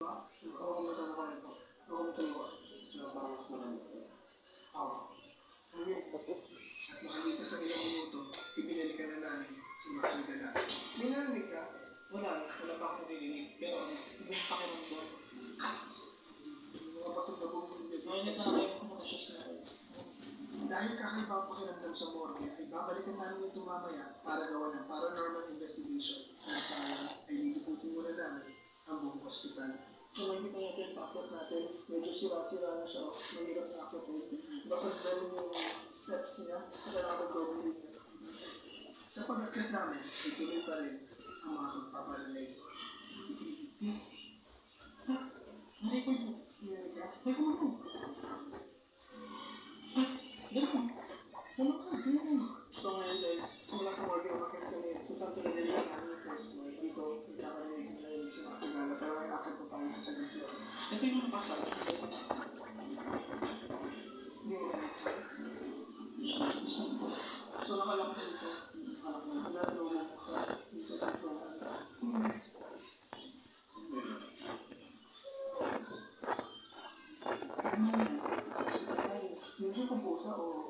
Ako magkano ko nito. Ako magkano sa bawas mo lang. Oo. At makalipas ng ilang minuto, ibinalikan na namin si Master Gala. May narinig ka? Wala pa akong narinig. Pero ibang pakiramdam. Mga pasok na bumili. Ngayon na kayo kumakasyos na ako. Dahil kakaiba ang pakiramdam sa morgue, ay babalikan namin ito mamaya para gawa ng paranormal investigation. At sa ngayon, ay liliputin muna namin ang buong hospital. So nakikita natin yung packet natin, medyo sira-sira na siya, mahirap na akutin. Basag na rin yung steps niya, kailangan doubling niya. Sa pag-akit namin, ay tuloy pa rin ang mga pagpaparinig. Nanay ko yun. Nanay ka? Nanay ko yun. Ganun. Ano ka? Ganun. So ngayon guys, simula sa morgue, umakit kami kung saan pinadalihan namin yung first floor. Dito, nagkakarinig na rin siya sa gala, pero may akit pa kami sa second floor. Ito yung nakasal. Hindi mo So nakalak ko dito. Nalulog sa second floor. Yung siya kung pusa o